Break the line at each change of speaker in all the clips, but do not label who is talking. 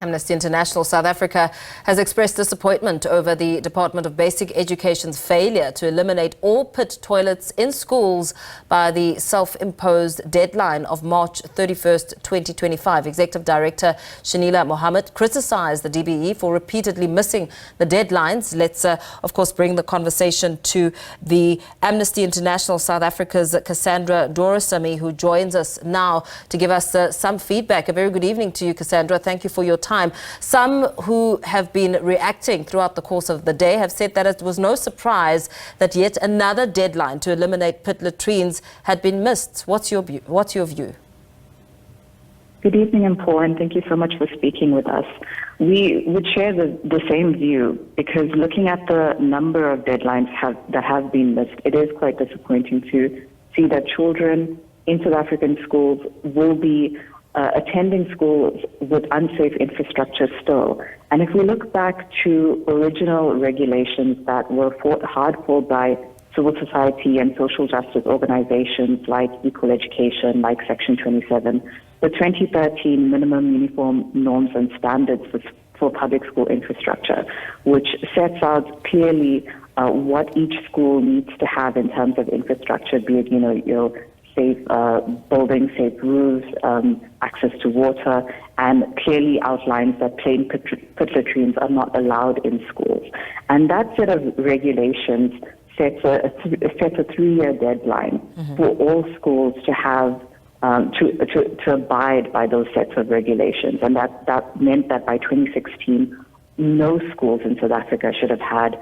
Amnesty International South Africa has expressed disappointment over the Department of Basic Education's failure to eliminate all pit toilets in schools by the self-imposed deadline of March 31st, 2025. Executive Director Shenilla Mohamed criticized the DBE for repeatedly missing the deadlines. Let's, of course, bring the conversation to the Amnesty International South Africa's Cassandra Dorasamy, who joins us now to give us some feedback. A very good evening to you, Cassandra. Thank you for your time. Some who have been reacting throughout the course of the day have said that it was no surprise that yet another deadline to eliminate pit latrines had been missed. What's your view?
Good evening, Paul, and thank you so much for speaking with us. We would share the same view, because looking at the number of deadlines that have been missed, it is quite disappointing to see that children in South African schools will be attending schools with unsafe infrastructure still. And if we look back to original regulations that were fought hard for by civil society and social justice organizations like Equal Education, like Section 27, the 2013 Minimum Uniform Norms and Standards for Public School Infrastructure, which sets out clearly what each school needs to have in terms of infrastructure, be it, your safe buildings, safe roofs, access to water, and clearly outlines that plain pit latrines are not allowed in schools. And that set of regulations sets a 3-year deadline for all schools to have to abide by those sets of regulations. And that meant that by 2016, no schools in South Africa should have had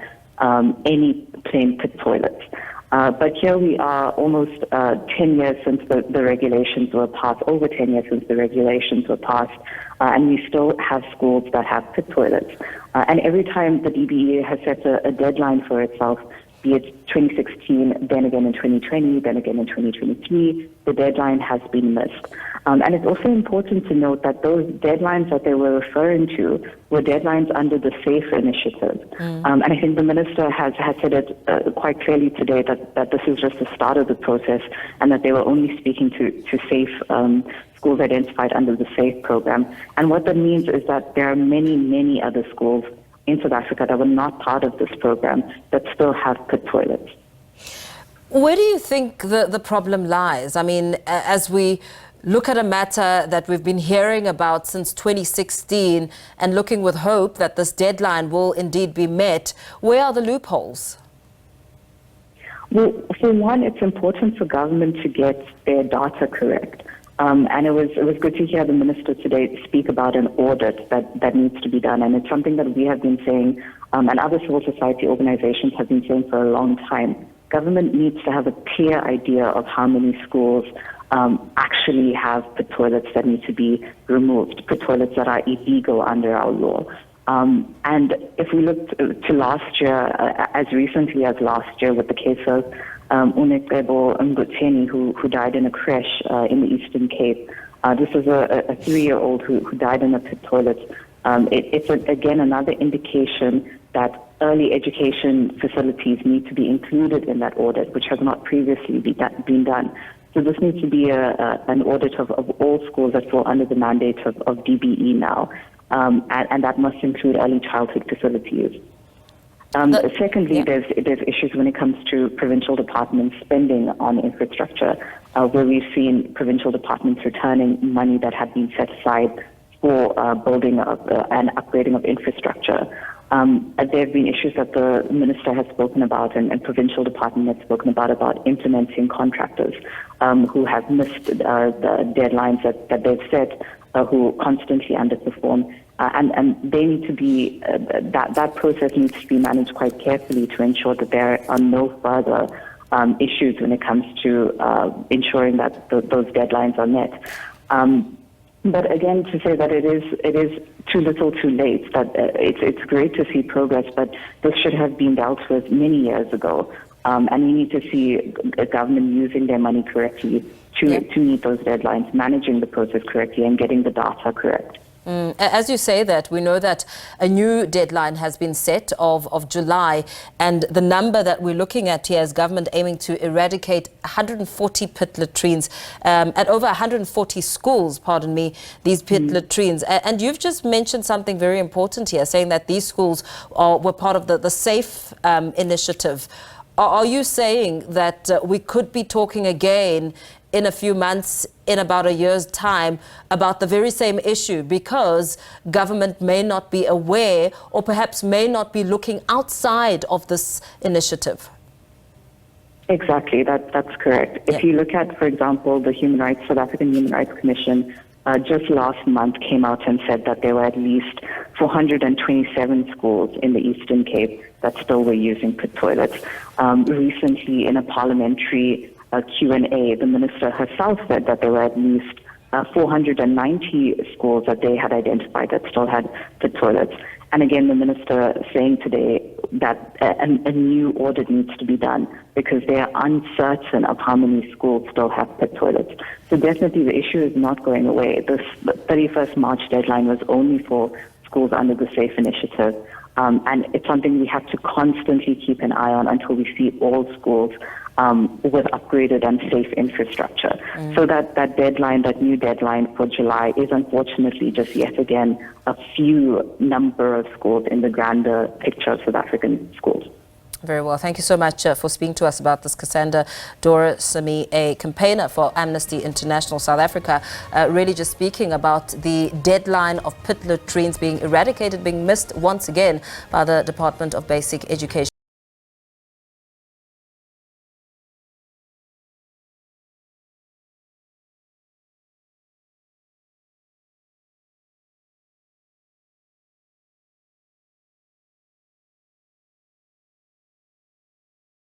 any plain pit toilets. But here we are, almost 10 years since the regulations were passed, over 10 years since the regulations were passed, and we still have schools that have pit toilets. And every time the DBE has set a deadline for itself, be it 2016, then again in 2020, then again in 2023, the deadline has been missed. And it's also important to note that those deadlines that they were referring to were deadlines under the SAFE initiative. And I think the minister has said it quite clearly today that this is just the start of the process, and that they were only speaking to SAFE schools identified under the SAFE program. And what that means is that there are many, many other schools in South Africa that were not part of this program that still have pit toilets.
Where do you think the problem lies? I mean, as we look at a matter that we've been hearing about since 2016 and looking with hope that this deadline will indeed be met, where are the loopholes?
Well, for one, it's important for government to get their data correct. And it was good to hear the minister today speak about an audit that needs to be done. And it's something that we have been saying, and other civil society organizations have been saying for a long time. Government needs to have a clear idea of how many schools actually have pit toilets that need to be removed, pit toilets that are illegal under our law. And if we look to last year, as recently as last year, with the case of Unekebo Nguteni, who died in a crash in the Eastern Cape. This was a 3-year-old who died in a pit toilet. It's again another indication that early education facilities need to be included in that audit, which has not previously been done. So this needs to be an audit of all schools that fall under the mandate of DBE now, and that must include early childhood facilities. Secondly, there's issues when it comes to provincial departments spending on infrastructure, where we've seen provincial departments returning money that had been set aside for building up and upgrading of infrastructure. There have been issues that the minister has spoken about and provincial department has spoken about implementing contractors who have missed the deadlines that they've set, who constantly underperform. And they need to be, that process needs to be managed quite carefully to ensure that there are no further issues when it comes to ensuring that those deadlines are met. But again, to say that it is too little too late, that it's great to see progress, but this should have been dealt with many years ago. And we need to see a government using their money correctly to meet those deadlines, managing the process correctly, and getting the data correct.
As you say that, we know that a new deadline has been set of July, and the number that we're looking at here is government aiming to eradicate 140 pit latrines at over 140 schools, pardon me, these pit latrines. And you've just mentioned something very important here, saying that these schools were part of the SAFE initiative. Are you saying that we could be talking again in a few months, in about a year's time, about the very same issue, because government may not be aware or perhaps may not be looking outside of this initiative?
Exactly, that's correct. If you look at, for example, the South African Human Rights Commission, just last month came out and said that there were at least 427 schools in the Eastern Cape that still were using pit toilets. Recently, in a parliamentary Q&A, the minister herself said that there were at least 490 schools that they had identified that still had pit toilets. And again, the minister saying today that a new audit needs to be done because they are uncertain of how many schools still have pit toilets. So definitely the issue is not going away. This 31st March deadline was only for schools under the SAFE initiative. And it's something we have to constantly keep an eye on until we see all schools with upgraded and safe infrastructure. So that deadline, that new deadline for July is unfortunately just yet again a few number of schools in the grander picture of South African schools.
Very well. Thank you so much for speaking to us about this. Cassandra Dorasamy, a campaigner for Amnesty International South Africa, really just speaking about the deadline of pit latrines being eradicated, being missed once again by the Department of Basic Education.